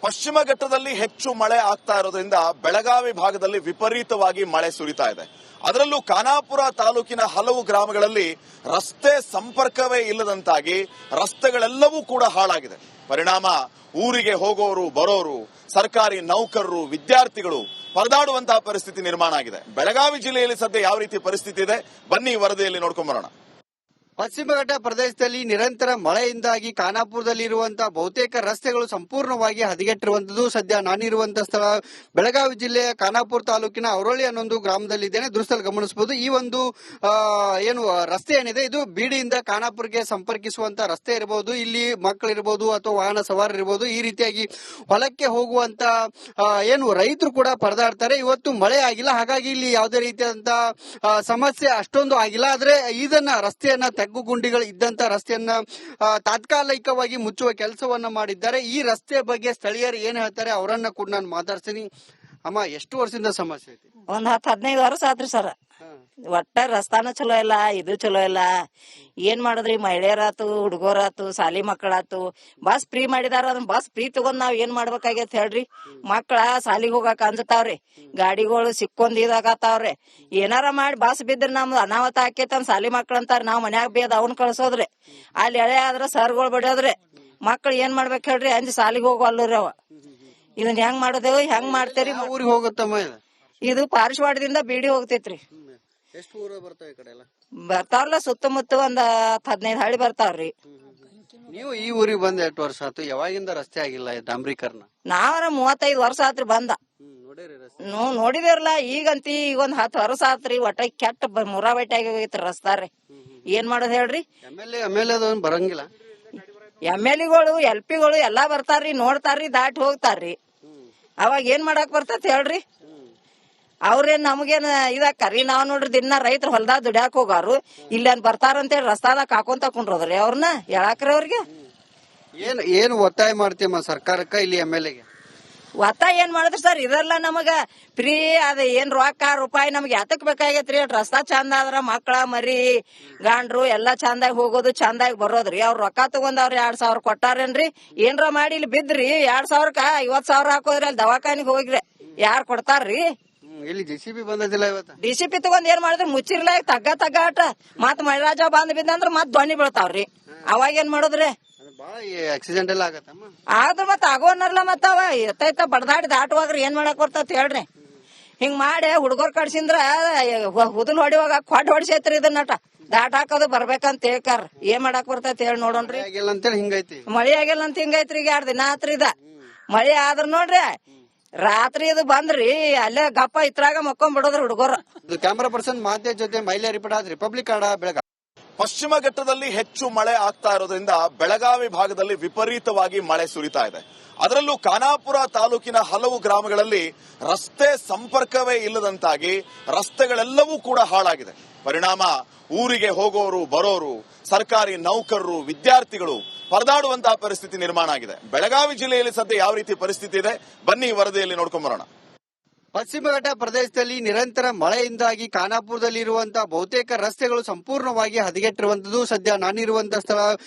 ಪಶ್ಚಿಮ ಘಟ್ಟದಲ್ಲಿ ಹೆಚ್ಚು ಮಳೆ ಆಗ್ತಾ ಇರೋದ್ರಿಂದ ಬೆಳಗಾವಿ ಭಾಗದಲ್ಲಿ ವಿಪರೀತವಾಗಿ ಮಳೆ ಸುರಿತಾ ಇದೆ. ಅದರಲ್ಲೂ ಖಾನಾಪುರ ತಾಲೂಕಿನ ಹಲವು ಗ್ರಾಮಗಳಲ್ಲಿ ರಸ್ತೆ ಸಂಪರ್ಕವೇ ಇಲ್ಲದಂತಾಗಿ ರಸ್ತೆಗಳೆಲ್ಲವೂ ಕೂಡ ಹಾಳಾಗಿದೆ. ಪರಿಣಾಮ ಊರಿಗೆ ಹೋಗೋರು ಬರೋರು, ಸರ್ಕಾರಿ ನೌಕರರು, ವಿದ್ಯಾರ್ಥಿಗಳು ಪರದಾಡುವಂತಹ ಪರಿಸ್ಥಿತಿ ನಿರ್ಮಾಣ ಆಗಿದೆ. ಬೆಳಗಾವಿ ಜಿಲ್ಲೆಯಲ್ಲಿ ಸದ್ಯ ಯಾವ ರೀತಿ ಪರಿಸ್ಥಿತಿ ಇದೆ ಬನ್ನಿ ವರದಿಯಲ್ಲಿ ನೋಡ್ಕೊಂಡ್ ಬರೋಣ. ಪಶ್ಚಿಮ ಘಟ್ಟ ಪ್ರದೇಶದಲ್ಲಿ ನಿರಂತರ ಮಳೆಯಿಂದಾಗಿ ಖಾನಾಪುರದಲ್ಲಿರುವಂತಹ ಬಹುತೇಕ ರಸ್ತೆಗಳು ಸಂಪೂರ್ಣವಾಗಿ ಹದಗೆಟ್ಟಿರುವಂತದ್ದು. ಸದ್ಯ ನಾನಿರುವಂತಹ ಸ್ಥಳ ಬೆಳಗಾವಿ ಜಿಲ್ಲೆಯ ಖಾನಾಪುರ ತಾಲೂಕಿನ ಅವರೋಳಿ ಅನ್ನೊಂದು ಗ್ರಾಮದಲ್ಲಿದ್ದೇನೆ. ದೃಶ್ಯದಲ್ಲಿ ಗಮನಿಸಬಹುದು. ಈ ಒಂದು ಏನು ರಸ್ತೆ ಏನಿದೆ ಇದು ಬೀಡಿಯಿಂದ ಖಾನಾಪುರಕ್ಕೆ ಸಂಪರ್ಕಿಸುವಂತ ರಸ್ತೆ ಇರಬಹುದು. ಇಲ್ಲಿ ಮಕ್ಕಳಿರಬಹುದು ಅಥವಾ ವಾಹನ ಸವಾರರಿರಬಹುದು. ಈ ರೀತಿಯಾಗಿ ಹೊಲಕ್ಕೆ ಹೋಗುವಂತ ಏನು ರೈತರು ಕೂಡ ಪರದಾಡ್ತಾರೆ. ಇವತ್ತು ಮಳೆ ಆಗಿಲ್ಲ, ಹಾಗಾಗಿ ಇಲ್ಲಿ ಯಾವುದೇ ರೀತಿಯಾದಂತಹ ಸಮಸ್ಯೆ ಅಷ್ಟೊಂದು ಆಗಿಲ್ಲ. ಆದ್ರೆ ಇದನ್ನ ರಸ್ತೆಯನ್ನ ಗುಂಡಿಗಳು ಇದ್ದಂತ ರಸ್ತೆಯನ್ನ ತಾತ್ಕಾಲಿಕವಾಗಿ ಮುಚ್ಚುವ ಕೆಲಸವನ್ನ ಮಾಡಿದ್ದಾರೆ. ಈ ರಸ್ತೆ ಬಗ್ಗೆ ಸ್ಥಳೀಯರು ಏನ್ ಹೇಳ್ತಾರೆ ಅವರನ್ನ ಕೂಡ ನಾನು ಮಾತಾಡ್ತೀನಿ. ಅಮ್ಮ, ಎಷ್ಟು ವರ್ಷದಿಂದ ಸಮಸ್ಯೆ ಐತಿ? ಒಂದ್ 10-15 ವರ್ಷ ಆತ್ರಿ ಸರ್. ಒಟ್ಟ ರಸ್ತಾನು ಚಲೋ ಇಲ್ಲ, ಇದು ಚಲೋ ಇಲ್ಲ. ಏನ್ ಮಾಡುದ್ರಿ, ಮಹಿಳೆಯರಾತು, ಹುಡುಗರಾತು, ಸಾಲಿ ಮಕ್ಕಳಾತು, ಬಸ್ ಫ್ರೀ ಮಾಡಿದಾರ. ಅದನ್ನ ಬಸ್ ಫ್ರೀ ತಗೊಂಡ್ ನಾವ್ ಏನ್ ಮಾಡ್ಬೇಕಾಗೈತಿ ಹೇಳ್ರಿ? ಮಕ್ಕಳ ಸಾಲಿಗೆ ಹೋಗಾಕ ಅಂಜತಾವ್ರಿ, ಗಾಡಿಗಳು ಸಿಕ್ಕೊಂದ್ ಇದಾಗತಾವ್ರಿ. ಏನಾರ ಮಾಡಿ ಬಸ್ ಬಿದ್ರ ನಮ್ದು ಅನಾಹುತ ಆಕೇತ ಸಾಲಿ ಮಕ್ಳ ಅಂತಾರ. ನಾವ್ ಮನ್ಯಾಗ ಬೇದ ಅವ್ನ್ ಕಳ್ಸೋದ್ರಿ. ಅಲ್ಲಿ ಎಳೆ ಆದ್ರ ಸರ್ಗಳು ಬಡಿಯೋದ್ರಿ. ಮಕ್ಳು ಏನ್ ಮಾಡ್ಬೇಕ್ ಹೇಳ್ರಿ? ಅಂಜಿ ಸಾಲಿಗೆ ಹೋಗಲ್ರಿ ಅವ. ಇದನ್ ಹೆಂಗ್ ಮಾಡೋದೇವು? ಹೆಂಗ್ ಮಾಡ್ತೇರಿ? ಊರಿಗೆ ಹೋಗುತ್ತಮ್ಮ ಇದು ಪಾರಿಶವಾಡದಿಂದ ಬೀಡಿ ಹೋಗ್ತೈತ್ರಿ. ಎಷ್ಟು ಊರ ಬರ್ತಾವ ಈ ಕಡೆ ಎಲ್ಲ? ಬರ್ತಾವ್ರಲ್ಲ, ಸುತ್ತಮುತ್ತ ಒಂದ್ 15 ಹಳ್ಳಿ ಬರ್ತಾವ್ರಿ. ನೀವು ಈ ಊರಿಗೆ ಬಂದ ಎಷ್ಟು ವರ್ಷ ಆಯ್ತು? ಯಾವಾಗಿಂದ ರಸ್ತೆ ಆಗಿಲ್ಲ ಡಾಂಬ್ರೀಕರಣ? ನಾವರ 35 ವರ್ಷ ಆತ್ರಿ ಬಂದ. ನೋಡಿದಿರಲ್ಲ. ಈಗಂತಿ ಈಗ ಒಂದ್ 10 ವರ್ಷ ಆತ್ರಿ. ಒಟ್ಟ ಕೆಟ್ಟ ಮುರಾಬೈಟಿ ಆಗೈತ್ರಿ ರಸ್ತಾರಿ. ಏನ್ ಮಾಡೋದ್ ಹೇಳ್ರಿ? ಎಮ್ಎಲ್ಎ ಬರಂಗಿಲ್ಲ. MLA-ಗಳು LP-ಗಳು ಎಲ್ಲಾ ಬರ್ತಾರ್ರಿ, ನೋಡ್ತಾರ್ರಿ, ದಾಟಿ ಹೋಗ್ತಾರ್ರಿ. ಅವಾಗ ಏನ್ ಮಾಡಾಕ್ ಬರ್ತೈತಿ ಹೇಳ್ರಿ? ಅವ್ರೇನ್ ನಮಗೇನ್ ಇದಾಕರಿ? ನಾವ್ ನೋಡ್ರಿ ದಿನ ರೈತರು ಹೊಲ್ದಾಗ ದುಡ್ಯಾಕ್ ಹೋಗಾರು. ಇಲ್ಲೇನ್ ಬರ್ತಾರಂತೇಳಿ ರಸ್ತಾದಾಗ ಕಾಕೊಂತ ಕುಂಡ್ರೋದ್ರಿ ಅವ್ರನ್ನ ಹೇಳಾಕ್ರಿ. ಅವ್ರಿಗೆ ಏನ್ ಒತ್ತಾಯ ಮಾಡ್ತೀಯಮ್ಮ ಸರ್ಕಾರಕ್ಕ, ಇಲ್ಲಿ MLA-ಗೆ? ಒತ್ತಾಯ ಏನ್ ಮಾಡಿದ್ರಿ ಸರ್? ಇದೆಲ್ಲ ನಮಗ ಫ್ರೀ ಅದ ಏನ್ ರೊಕ್ಕ ರೂಪಾಯಿ ನಮ್ಗೆ ಯಾತಕ್ ಬೇಕಾಗೈತ್ರಿ? ರಸ್ತಾ ಚಂದ ಆದ್ರ ಮಕ್ಕಳ ಮರಿ ಗಾಂಡ್ರು ಎಲ್ಲಾ ಚಂದಾಗಿ ಹೋಗೋದು, ಚಂದಾಗಿ ಬರೋದ್ರಿ. ಅವ್ರ ರೊಕ್ಕ ತಗೊಂಡವ್ರಿ 2,000 ಕೊಟ್ಟಾರೇನ್ರಿ? ಏನ್ರ ಮಾಡಿ ಇಲ್ಲಿ ಬಿದ್ರಿ 2,000ಕ್ಕ 50,000 ಹಾಕೋದ್ರಿ. ಅಲ್ಲಿ ದವಾಖಾನಿಗೆ ಹೋಗ್ರಿ, ಯಾರ್ ಕೊಡ್ತಾರ್ರಿ? ಇಲ್ಲಿ JCB ಬಂದಿಲ್ಲ ಇವತ್ತ. DCP ತಗೊಂಡ್ ಏನ್ ಮಾಡಿದ್ರಿ? ಮುಚ್ಚಿರ್ಲ ತಗ್ಗ ಆಟ ಮತ್ ಮಳೆರಾಜ ಬಂದ್ ಬಿದ್ದಂದ್ರ ಮತ್ ದೊಣ್ಣಿ ಬೀಳ್ತಾವ್ರಿ. ಅವಾಗ ಏನ್ ಮಾಡೋದ್ರಿ? ಆಕ್ಸಿಡೆಂಟ್ ಎಲ್ಲ ಆಗತ್ತಮ್ಮ. ಆದ್ರ ಮತ್ ಆಗೋನರ್ಲ ಮತ್ತ ಅವ ಎತ್ತ ಬಡದಾಡಿ ದಾಟುವಾಗ್ರಿ ಏನ್ ಮಾಡಕ್ ಬರ್ತತ್ ಹೇಳ್ರಿ? ಹಿಂಗ್ ಮಾಡಿ ಹುಡುಗರ್ ಕಡ್ಸಿಂದ್ರ ಹುದಲ್ ಹೊಡಿವಾಗ ಕೊಡ್ ಹೊಡಿಸೈತ್ರಿ. ಇದನ್ನಟ ದಾಟ ಹಾಕೋದು ಬರ್ಬೇಕಂತ ಹೇಳ್ಕಾರ. ಏನ್ ಮಾಡಕ್ ಬರ್ತೈತಿ ಹೇಳಿ ನೋಡೋಣ್ರಿ? ಹಿಂಗೈತಿ ಮಳಿ ಆಗಿಲ್ಲ ಅಂತ ಹಿಂಗೈತ್ರಿ. ಈಗ 2 ದಿನ ಆತ್ರಿ ಇದ ಮಳಿ ಆದ್ರ ನೋಡ್ರಿ. ರಾತ್ರಿ ಇದು ಬಂದ್ರಿ ಅಲ್ಲೇ ಗಪ್ಪ ಇತ್ರಾಗ ಮಕ್ಕೊಂಡ್ ಬಿಡೋದ್ರಿ ಹುಡುಗರು. ಕ್ಯಾಮರಾ ಪರ್ಸನ್ ಮಾತೆ ಜೊತೆ ಮೈಲಾ ರಿಪೋರ್ಟ್ ರಿಪಬ್ಲಿಕ್ ಕನ್ನಡ ಬೆಳಗಾವಿ. ಪಶ್ಚಿಮ ಘಟ್ಟದಲ್ಲಿ ಹೆಚ್ಚು ಮಳೆ ಆಗ್ತಾ ಇರೋದ್ರಿಂದ ಬೆಳಗಾವಿ ಭಾಗದಲ್ಲಿ ವಿಪರೀತವಾಗಿ ಮಳೆ ಸುರಿತಾ ಇದೆ. ಅದರಲ್ಲೂ ಖಾನಾಪುರ ತಾಲೂಕಿನ ಹಲವು ಗ್ರಾಮಗಳಲ್ಲಿ ರಸ್ತೆ ಸಂಪರ್ಕವೇ ಇಲ್ಲದಂತಾಗಿ ರಸ್ತೆಗಳೆಲ್ಲವೂ ಕೂಡ ಹಾಳಾಗಿದೆ. ಪರಿಣಾಮ ಊರಿಗೆ ಹೋಗೋರು ಬರೋರು, ಸರ್ಕಾರಿ ನೌಕರರು, ವಿದ್ಯಾರ್ಥಿಗಳು ಪರದಾಡುವಂತಹ ಪರಿಸ್ಥಿತಿ ನಿರ್ಮಾಣ ಆಗಿದೆ. ಬೆಳಗಾವಿ ಜಿಲ್ಲೆಯಲ್ಲಿ ಸದ್ಯ ಯಾವ ರೀತಿ ಪರಿಸ್ಥಿತಿ ಇದೆ ಬನ್ನಿ ವರದಿಯಲ್ಲಿ ನೋಡ್ಕೊಂಡ್ ಬರೋಣ. ಪಶ್ಚಿಮ ಘಟ್ಟ ಪ್ರದೇಶದಲ್ಲಿ ನಿರಂತರ ಮಳೆಯಿಂದಾಗಿ ಖಾನಾಪುರದಲ್ಲಿರುವಂತಹ ಬಹುತೇಕ ರಸ್ತೆಗಳು ಸಂಪೂರ್ಣವಾಗಿ ಹದಗೆಟ್ಟಿರುವಂತದ್ದು. ಸದ್ಯ ನಾನಿರುವಂತಹ ಸ್ಥಳ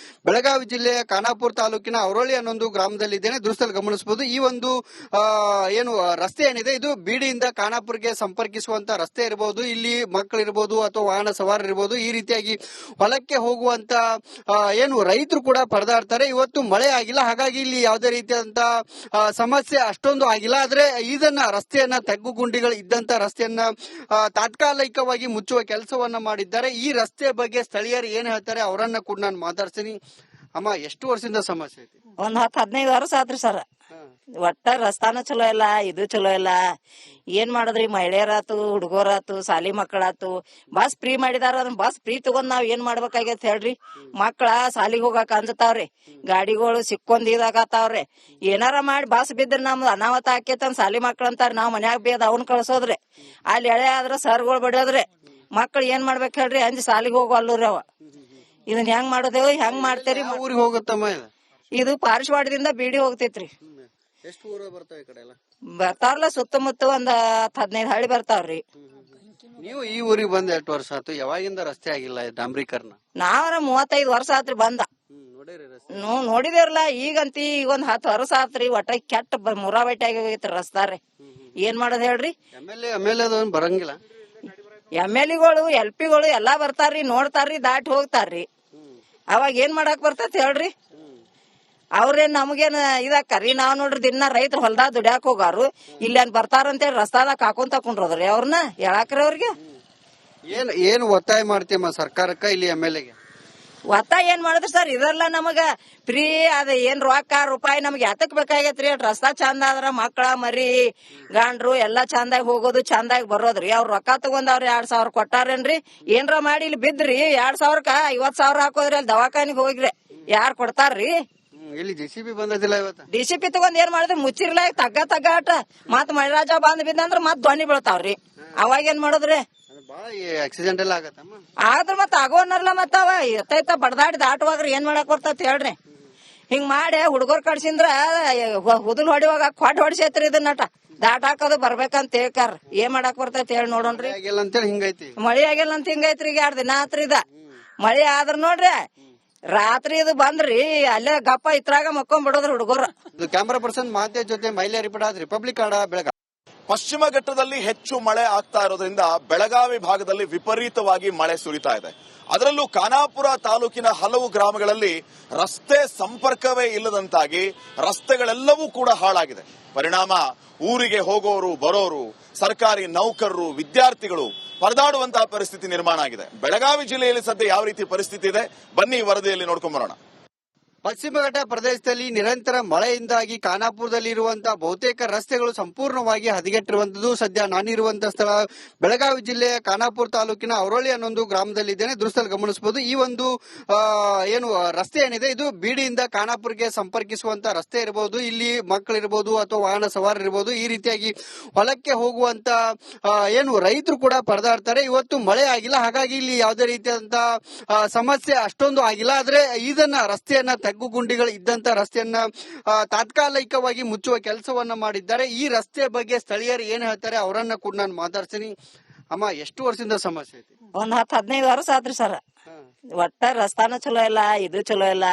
ಬೆಳಗಾವಿ ಜಿಲ್ಲೆಯ ಖಾನಾಪುರ ತಾಲೂಕಿನ ಅವರೋಳಿ ಅನ್ನೊಂದು ಗ್ರಾಮದಲ್ಲಿದ್ದೇನೆ. ದೃಶ್ಯದಲ್ಲಿ ಗಮನಿಸಬಹುದು. ಈ ಒಂದು ಏನು ರಸ್ತೆ ಏನಿದೆ ಇದು ಬೀಡಿಯಿಂದ ಖಾನಾಪುರಕ್ಕೆ ಸಂಪರ್ಕಿಸುವಂತ ರಸ್ತೆ ಇರಬಹುದು. ಇಲ್ಲಿ ಮಕ್ಕಳಿರಬಹುದು ಅಥವಾ ವಾಹನ ಸವಾರರಿರಬಹುದು. ಈ ರೀತಿಯಾಗಿ ಹೊಲಕ್ಕೆ ಹೋಗುವಂತ ಏನು ರೈತರು ಕೂಡ ಪರದಾಡ್ತಾರೆ. ಇವತ್ತು ಮಳೆ ಆಗಿಲ್ಲ, ಹಾಗಾಗಿ ಇಲ್ಲಿ ಯಾವುದೇ ರೀತಿಯಾದಂತಹ ಸಮಸ್ಯೆ ಅಷ್ಟೊಂದು ಆಗಿಲ್ಲ. ಆದ್ರೆ ಇದನ್ನ ರಸ್ತೆಯನ್ನ ಗುಂಡಿಗಳು ಇದ್ದಂತ ರಸ್ತೆಯನ್ನ ತಾತ್ಕಾಲಿಕವಾಗಿ ಮುಚ್ಚುವ ಕೆಲಸವನ್ನ ಮಾಡಿದ್ದಾರೆ. ಈ ರಸ್ತೆ ಬಗ್ಗೆ ಸ್ಥಳೀಯರು ಏನ್ ಹೇಳ್ತಾರೆ ಅವರನ್ನ ಕೂಡ ನಾನು ಮಾತಾಡ್ತೀನಿ. ಅಮ್ಮ, ಎಷ್ಟು ವರ್ಷದಿಂದ ಸಮಸ್ಯೆ ಐತಿ? ಒಂದ್ 10-15 ವರ್ಷ ಆತ್ರಿ ಸರ್. ಒಟ್ಟ ರಸ್ತಾನು ಚಲೋ ಇಲ್ಲ, ಇದು ಚಲೋ ಇಲ್ಲ. ಏನ್ ಮಾಡುದ್ರಿ, ಮಹಿಳೆಯರಾತು, ಹುಡುಗರಾತು, ಸಾಲಿ ಮಕ್ಕಳಾತು, ಬಸ್ ಫ್ರೀ ಮಾಡಿದಾರ. ಅದನ್ನ ಬಸ್ ಫ್ರೀ ತಗೊಂಡ್ ನಾವ್ ಏನ್ ಮಾಡ್ಬೇಕಾಗೈತಿ ಹೇಳ್ರಿ? ಮಕ್ಕಳ ಸಾಲಿಗೆ ಹೋಗಾಕ ಅಂಜತಾವ್ರಿ, ಗಾಡಿಗಳು ಸಿಕ್ಕೊಂದ್ ಇದಾಗತಾವ್ರಿ. ಏನಾರ ಮಾಡಿ ಬಸ್ ಬಿದ್ರ ನಮ್ದು ಅನಾಹುತ ಆಕೇತ ಸಾಲಿ ಮಕ್ಳ ಅಂತಾರ. ನಾವ್ ಮನ್ಯಾಗ ಬೇದ ಅವ್ನ್ ಕಳ್ಸೋದ್ರಿ. ಅಲ್ಲಿ ಎಳೆ ಆದ್ರ ಸರ್ಗಳು ಬಡಿಯೋದ್ರಿ. ಮಕ್ಳು ಏನ್ ಮಾಡ್ಬೇಕ್ ಹೇಳ್ರಿ? ಅಂಜಿ ಸಾಲಿಗೆ ಹೋಗಲ್ರಿ ಅವ. ಇದನ್ ಹೆಂಗ್ ಮಾಡೋದೇವು? ಹೆಂಗ್ ಮಾಡ್ತೇರಿ? ಊರಿಗೆ ಹೋಗುತ್ತಮ್ಮ ಇದು ಪಾರಿಶವಾಡದಿಂದ ಬೀಡಿ ಹೋಗ್ತೈತ್ರಿ. ಎಷ್ಟು ಊರ ಬರ್ತಾವ ಈ ಕಡೆ ಎಲ್ಲ? ಬರ್ತಾವ್ರಲ್ಲ, ಸುತ್ತಮುತ್ತ ಒಂದ್ 15 ಹಳ್ಳಿ ಬರ್ತಾವ್ರಿ. ನೀವು ಈ ಊರಿಗೆ ಬಂದ ಎಷ್ಟು ವರ್ಷ ಆಯ್ತು? ಯಾವಾಗಿಂದ ರಸ್ತೆ ಆಗಿಲ್ಲ ಡಾಂಬ್ರೀಕರಣ? ನಾವ್ರ 35 ವರ್ಷ ಆತ್ರಿ ಬಂದ. ನೋಡಿದೇವ್ರಲ್ಲ ಈಗಂತಿ ಈಗ ಒಂದ್ 10 ವರ್ಷ ಆತ್ರಿ ಒಟ್ಟ ಕೆಟ್ಟ ಮುರಾ ಬಟ್ಟೆ ಆಗೈತ್ರಿ ರಸ್ತಾರಿ. ಏನ್ ಮಾಡೋದ್ ಹೇಳ್ರಿ? ಎಮ್ಎಲ್ಎ ಬರಂಗಿಲ್ಲ. MLA ಗಳು LP ಗಳು ಎಲ್ಲಾ ಬರ್ತಾರ್ರಿ, ನೋಡ್ತಾರ್ರಿ, ದಾಟಿ ಹೋಗ್ತಾರ್ರಿ. ಅವಾಗ ಏನ್ ಮಾಡಾಕ್ ಬರ್ತೈತಿ ಹೇಳ್ರಿ? ಅವ್ರೇನ್ ನಮಗೇನ್ ಇದಾಕರಿ? ನಾವ್ ನೋಡ್ರಿ ದಿನ ರೈತರು ಹೊಲ್ದಾಗ ದುಡ್ಯಾಕ್ ಹೋಗಾರು, ಇಲ್ಲೇನ್ ಬರ್ತಾರಂತೇಳಿ ರಸ್ತಾದಾಗ ಹಾಕೊಂತ ಕುಂಡ್ರದ್ರಿ ಅವ್ರನ್ನ ಹೇಳಾಕ್ರಿ ಅವ್ರಿಗೆ. ಏನ್ ಒತ್ತಾಯ ಮಾಡ್ತೀಯಮ್ಮ ಸರ್ಕಾರಕ್ಕ ಇಲ್ಲಿ ಎಮ್ಎಲ್ಎಗೆ? ಒತ್ತಾಯ ಏನ್ ಮಾಡಿದ್ರಿ ಸರ್? ಇದೆಲ್ಲ ನಮಗ ಫ್ರೀ ಅದ ಏನ್ ರೊಕ್ಕ ರೂಪಾಯಿ ನಮ್ಗೆ ಯಾತಕ್ ಬೇಕಾಗೈತ್ರಿ? ರಸ್ತಾ ಚಂದ ಆದ್ರ ಮಕ್ಕಳ ಮರಿ ಗಾಂಡ್ರು ಎಲ್ಲಾ ಚಂದಾಗಿ ಹೋಗೋದು, ಚಂದಾಗಿ ಬರೋದ್ರಿ. ಅವ್ರ ರೊಕ್ಕ ತಗೊಂಡವ್ರಿ 2,000 ಕೊಟ್ಟಾರೇನ್ರಿ? ಏನ್ರ ಮಾಡಿ ಇಲ್ಲಿ ಬಿದ್ರಿ 2,000ಕ್ಕ 50,000 ಹಾಕೋದ್ರಿ, ಅಲ್ಲಿ ದವಾಖಾನಿಗ್ ಹೋಗ್ರಿ, ಯಾರ್ ಕೊಡ್ತಾರ್ರಿ? ಇಲ್ಲಿ JCB ಬಂದಿಲ್ಲ ಇವತ್ತು. DCP ತಗೊಂಡ್ ಏನ್ ಮಾಡಿದ್ರಿ? ಮುಚ್ಚಿರ್ಲ ತಗ್ಗ ಆಟ ಮತ್ ಮಳೆರಾಜ ಬಂದ್ ಬಿದ್ದಂದ್ರ ಮತ್ ಧ್ವನಿ ಬೀಳ್ತಾವ್ರಿ. ಅವಾಗ ಏನ್ ಮಾಡೋದ್ರಿ? ಬಾಳ ಆಕ್ಸಿಡೆಂಟ್ ಎಲ್ಲ ಆಗತ್ತಮ್ಮ. ಆದ್ರ ಮತ್ ಆಗೋನರ್ಲ ಮತ್ತ ಅವ ಎತ್ತೈತ ಬಡದಾಡಿ ದಾಟುವಾಗ್ರಿ ಏನ್ ಮಾಡಕ್ ಬರ್ತೈತಿ ಹೇಳ್ರಿ? ಹಿಂಗ್ ಮಾಡಿ ಹುಡುಗರ್ ಕಡ್ಸಿಂದ್ರ ಹುದುಲ್ ಹೊಡಿವಾಗ ಕೊಡ್ ಹೊಡಿಸೈತ್ರಿ ಇದನ್ನಟ ದಾಟ್ ಹಾಕೋದು ಬರ್ಬೇಕಂತ ಹೇಳ್ಕಾರ. ಏನ್ ಮಾಡಕ್ ಬರ್ತೈತಿ ಹೇಳಿ ನೋಡೋಣ್ರಿ? ಅಂತೇಳಿ ಹಿಂಗೈತಿ. ಮಳಿ ಆಗಿಲ್ಲ ಅಂತ ಹಿಂಗೈತ್ರಿ. ಈಗ 2 ದಿನ ಆತ್ರಿ ಇದ ಮಳಿ ಆದ್ರ ನೋಡ್ರಿ ರಾತ್ರಿ ಇದು ಬಂದ್ರಿ ಅಲ್ಲೇ ಗಪ್ಪ ಇತ್ರಾಗ ಮಕ್ಕೊಂಡ್ ಬಿಡೋದ್ರಿ ಹುಡುಗರು. ಕ್ಯಾಮರಾ ಪರ್ಸನ್ ಮಾತೆ ಜೊತೆ ಮೈಲೆ ರಿಪೋರ್ಟ್ ರಿಪಬ್ಲಿಕ್ ಕನ್ನಡ, ಬೆಳಗಾವಿ. ಪಶ್ಚಿಮ ಘಟ್ಟದಲ್ಲಿ ಹೆಚ್ಚು ಮಳೆ ಆಗ್ತಾ ಇರೋದ್ರಿಂದ ಬೆಳಗಾವಿ ಭಾಗದಲ್ಲಿ ವಿಪರೀತವಾಗಿ ಮಳೆ ಸುರಿತಾ ಇದೆ. ಅದರಲ್ಲೂ ಖಾನಾಪುರ ತಾಲೂಕಿನ ಹಲವು ಗ್ರಾಮಗಳಲ್ಲಿ ರಸ್ತೆ ಸಂಪರ್ಕವೇ ಇಲ್ಲದಂತಾಗಿ ರಸ್ತೆಗಳೆಲ್ಲವೂ ಕೂಡ ಹಾಳಾಗಿದೆ. ಪರಿಣಾಮ ಊರಿಗೆ ಹೋಗೋರು ಬರೋರು, ಸರ್ಕಾರಿ ನೌಕರರು, ವಿದ್ಯಾರ್ಥಿಗಳು ಪರದಾಡುವಂತಹ ಪರಿಸ್ಥಿತಿ ನಿರ್ಮಾಣ ಆಗಿದೆ. ಬೆಳಗಾವಿ ಜಿಲ್ಲೆಯಲ್ಲಿ ಸದ್ಯ ಯಾವ ರೀತಿ ಪರಿಸ್ಥಿತಿ ಇದೆ ಬನ್ನಿ ವರದಿಯಲ್ಲಿ ನೋಡ್ಕೊಂಡ್ ಬರೋಣ. ಪಶ್ಚಿಮ ಘಟ್ಟ ಪ್ರದೇಶದಲ್ಲಿ ನಿರಂತರ ಮಳೆಯಿಂದಾಗಿ ಖಾನಾಪುರದಲ್ಲಿ ಇರುವಂತಹ ಬಹುತೇಕ ರಸ್ತೆಗಳು ಸಂಪೂರ್ಣವಾಗಿ ಹದಗೆಟ್ಟಿರುವಂತದ್ದು. ಸದ್ಯ ನಾನಿರುವಂತಹ ಸ್ಥಳ ಬೆಳಗಾವಿ ಜಿಲ್ಲೆಯ ಖಾನಾಪುರ ತಾಲೂಕಿನ ಅವರೊಳ್ಳಿ ಅನ್ನೊಂದು ಗ್ರಾಮದಲ್ಲಿದ್ದೇನೆ. ದೃಶ್ಯದಲ್ಲಿ ಗಮನಿಸಬಹುದು. ಈ ಒಂದು ಏನು ರಸ್ತೆ ಏನಿದೆ ಇದು ಬೀಡಿಯಿಂದ ಖಾನಾಪುರಕ್ಕೆ ಸಂಪರ್ಕಿಸುವಂತ ರಸ್ತೆ ಇರಬಹುದು. ಇಲ್ಲಿ ಮಕ್ಕಳಿರಬಹುದು ಅಥವಾ ವಾಹನ ಸವಾರ ಇರಬಹುದು. ಈ ರೀತಿಯಾಗಿ ಹೊಲಕ್ಕೆ ಹೋಗುವಂತ ಏನು ರೈತರು ಕೂಡ ಪರದಾಡ್ತಾರೆ. ಇವತ್ತು ಮಳೆ ಆಗಿಲ್ಲ, ಹಾಗಾಗಿ ಇಲ್ಲಿ ಯಾವುದೇ ರೀತಿಯಾದಂತಹ ಸಮಸ್ಯೆ ಅಷ್ಟೊಂದು ಆಗಿಲ್ಲ. ಆದ್ರೆ ಇದನ್ನ ರಸ್ತೆಯನ್ನ ಗುಂಡಿಗಳು ಇದ್ದಂತ ರಸ್ತೆಯನ್ನ ತಾತ್ಕಾಲಿಕವಾಗಿ ಮುಚ್ಚುವ ಕೆಲಸವನ್ನ ಮಾಡಿದ್ದಾರೆ. ಈ ರಸ್ತೆ ಬಗ್ಗೆ ಸ್ಥಳೀಯರು ಏನ್ ಹೇಳ್ತಾರೆ ಅವರನ್ನ ಕೂಡ ನಾನು ಮಾತಾಡ್ತೀನಿ. ಅಮ್ಮ, ಎಷ್ಟು ವರ್ಷದಿಂದ ಸಮಸ್ಯೆ ಐತಿ? ಒಂದ್ 10-15 ವರ್ಷ ಆತ್ರಿ ಸರ್. ಒಟ್ಟ ರಸ್ತಾನು ಚಲೋ ಇಲ್ಲ, ಇದು ಚಲೋ ಇಲ್ಲ.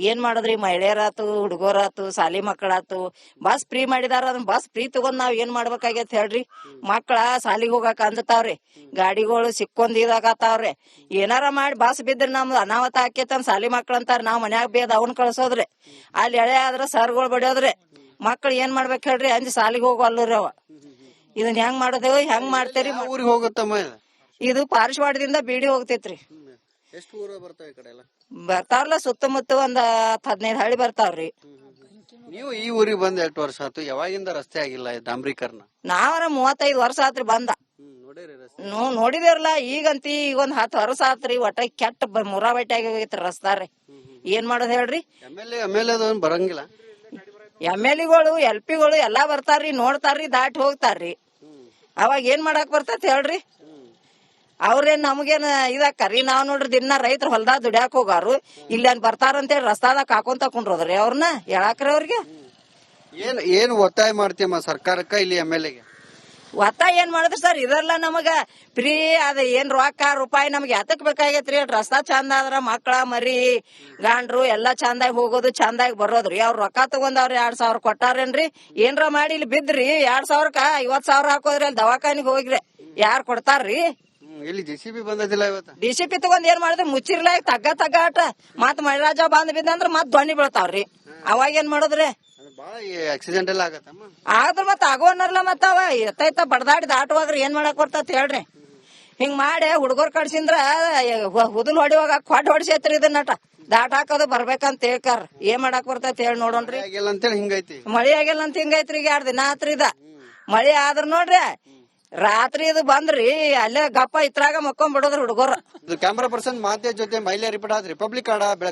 ಏನ್ ಮಾಡೋದ್ರಿ? ಮಹಿಳೆಯರಾತು, ಹುಡುಗರಾತು, ಸಾಲಿ ಮಕ್ಕಳಾತು, ಬಸ್ ಫ್ರೀ ಮಾಡಿದಾರ. ಅದನ್ನ ಬಸ್ ಫ್ರೀ ತಗೊಂಡ್ ನಾವ್ ಏನ್ ಮಾಡ್ಬೇಕಾಗೈತಿ ಹೇಳ್ರಿ? ಮಕ್ಕಳ ಸಾಲಿಗೆ ಹೋಗಾಕ ಅಂಜತಾವ್ರಿ, ಗಾಡಿಗಳು ಸಿಕ್ಕೊಂದ್ ಇದಾಗತಾವ್ರಿ. ಏನಾರ ಮಾಡಿ ಬಸ್ ಬಿದ್ರಿ ನಮ್ದು ಅನಾಹುತ ಆಕೇತ ಸಾಲಿ ಮಕ್ಳ ಅಂತಾರ. ನಾವ್ ಮನ್ಯಾಗ ಬೇದ ಅವನ್ ಕಳ್ಸೋದ್ರಿ. ಅಲ್ಲಿ ಎಳೆ ಆದ್ರ ಸರ್ಗಳು ಬಡಿಯೋದ್ರಿ. ಮಕ್ಳು ಏನ್ ಮಾಡ್ಬೇಕ್ ಹೇಳ್ರಿ? ಅಂಜಿ ಸಾಲಿಗೆ ಹೋಗಲ್ರಿ ಅವ. ಇದನ್ ಹೆಂಗ್ ಮಾಡೋದೇವ್? ಹೆಂಗ್ ಮಾಡ್ತೇರಿ? ಊರಿಗೆ ಹೋಗುತ್ತಮ್ಮ ಇದು ಪಾರಿಶವಾಡದಿಂದ ಬೀಡಿ ಹೋಗ್ತೈತ್ರಿ. ಎಷ್ಟು ಊರ ಬರ್ತಾವ ಈ ಕಡೆ ಎಲ್ಲ? ಬರ್ತಾವ್ರಲ್ಲ ಸುತ್ತಮುತ್ತ ಒಂದ್ 10-15 ಹಳ್ಳಿ ಬರ್ತಾವ್ರಿ. ನೀವು ಈ ಊರಿಗೆ ಬಂದ್ 8 ವರ್ಷ ಆಯ್ತು. ಯಾವಾಗಿಂದ ರಸ್ತೆ ಆಗಿಲ್ಲ ಡಾಂಬ್ರೀಕರಣ? ನಾವರ 35 ವರ್ಷ ಆತ್ರಿ ಬಂದ. ನೋಡಿದೇವ್ರಲ್ಲ ಈಗಂತಿ ಈಗ ಒಂದ್ 10 ವರ್ಷ ಆತ್ರಿ ಒಟ್ಟ ಕೆಟ್ಟ ಮುರಾ ಬಟ್ಟೆ ಆಗೈತ್ರಿ ರಸ್ತಾರಿ. ಏನ್ ಮಾಡೋದ್ ಹೇಳ್ರಿ? ಎಮ್ಎಲ್ಎ ಬರಂಗಿಲ್ಲ. MLA ಗಳು LP ಗಳು ಎಲ್ಲಾ ಬರ್ತಾರ್ರಿ, ನೋಡ್ತಾರ್ರಿ, ದಾಟಿ ಹೋಗ್ತಾರ್ರಿ. ಅವಾಗ ಏನ್ ಮಾಡಾಕ್ ಬರ್ತೈತಿ ಹೇಳ್ರಿ? ಅವ್ರೇನ್ ನಮಗೇನ್ ಇದಾಕರಿ? ನಾವ್ ನೋಡ್ರಿ ದಿನ ರೈತರು ಹೊಲ್ದಾಗ ದುಡ್ಯಾಕ್ ಹೋಗಾರು, ಇಲ್ಲೇನ್ ಬರ್ತಾರಂತೇಳಿ ರಸ್ತಾದಾಗ ಹಾಕೊಂತ ಕುಂಡ್ರದ್ರಿ ಅವ್ರನ್ನ ಹೇಳಾಕ್ರಿ ಅವ್ರಿಗೆ. ಏನ್ ಒತ್ತಾಯ ಮಾಡ್ತೀಯಮ್ಮ ಸರ್ಕಾರಕ್ಕ ಇಲ್ಲಿ ಎಮ್ಎಲ್ಎಗೆ? ಒತ್ತಾಯ ಏನ್ ಮಾಡಿದ್ರಿ ಸರ್? ಇದೆಲ್ಲ ನಮಗ ಫ್ರೀ ಅದ ಏನ್ ರೊಕ್ಕ ರೂಪಾಯಿ ನಮ್ಗೆ ಯಾತಕ್ ಬೇಕಾಗೈತ್ರಿ? ರಸ್ತಾ ಚಂದ ಆದ್ರ ಮಕ್ಕಳ ಮರಿ ಗಾಂಡ್ರು ಎಲ್ಲಾ ಚಂದಾಗಿ ಹೋಗೋದು, ಚಂದಾಗಿ ಬರೋದ್ರಿ. ಅವ್ರ ರೊಕ್ಕ ತಗೊಂಡವ್ರಿ 2,000 ಕೊಟ್ಟಾರೇನ್ರಿ? ಏನ್ರ ಮಾಡಿ ಇಲ್ಲಿ ಬಿದ್ರಿ 2,000ಕ್ಕ 50,000 ಹಾಕೋದ್ರಿ, ಅಲ್ಲಿ ದವಾಖಾನಿಗ್ ಹೋಗ್ರಿ, ಯಾರ್ ಕೊಡ್ತಾರ್ರಿ? ಇಲ್ಲಿ JCB ಬಂದಿಲ್ಲ ಇವತ್ತು. DCP ತಗೊಂಡ್ ಏನ್ ಮಾಡಿದ್ರಿ? ಮುಚ್ಚಿರ್ಲ ತಗ್ಗ ಆಟ ಮತ್ ಮಳೆರಾಜ ಬಂದ್ ಬಿದ್ದಂದ್ರ ಮತ್ ಧ್ವನಿ ಬೀಳ್ತಾವ್ರಿ. ಅವಾಗ ಏನ್ ಮಾಡೋದ್ರಿ? ಬಾಳ ಆಕ್ಸಿಡೆಂಟ್ ಎಲ್ಲ ಆಗತ್ತಮ್ಮ. ಆದ್ರ ಮತ್ ಆಗೋನರ್ಲ ಮತ್ತ ಅವ ಎತ್ತೈತ ಬಡದಾಡಿ ದಾಟುವಾಗ್ರಿ ಏನ್ ಮಾಡಕ್ ಬರ್ತೈತಿ ಹೇಳ್ರಿ? ಹಿಂಗ್ ಮಾಡಿ ಹುಡುಗರ್ ಕಡ್ಸಿಂದ್ರ ಹುದುಲ್ ಹೊಡಿವಾಗ ಕೊಡ್ ಹೊಡಿಸೈತ್ರಿ ಇದನ್ನಟ ದಾಟ್ ಹಾಕೋದು ಬರ್ಬೇಕಂತ ಹೇಳ್ಕಾರ. ಏನ್ ಮಾಡಕ್ ಬರ್ತೈತಿ ಹೇಳಿ ನೋಡೋಣ್ರಿ? ಹಿಂಗೈತಿ ಮಳಿ ಆಗಿಲ್ಲ ಅಂತ ಹಿಂಗೈತ್ರಿ. ಈಗ 2 ದಿನ ಆತ್ರಿ ಇದ ಮಳಿ ಆದ್ರ ನೋಡ್ರಿ ರಾತ್ರಿ ಇದು ಬಂದ್ರಿ ಅಲ್ಲೇ ಗಪ್ಪ ಇತ್ರಾಗ ಮಕ್ಕೊಂಡ್ ಬಿಡೋದ್ರಿ ಹುಡುಗರು. ಕ್ಯಾಮರಾ ಪರ್ಸನ್ ಮಾತೆ ಜೊತೆ ಮೈಲೆ ರಿಪೋರ್ಟ್ ರಿಪಬ್ಲಿಕ್ ಕನ್ನಡ.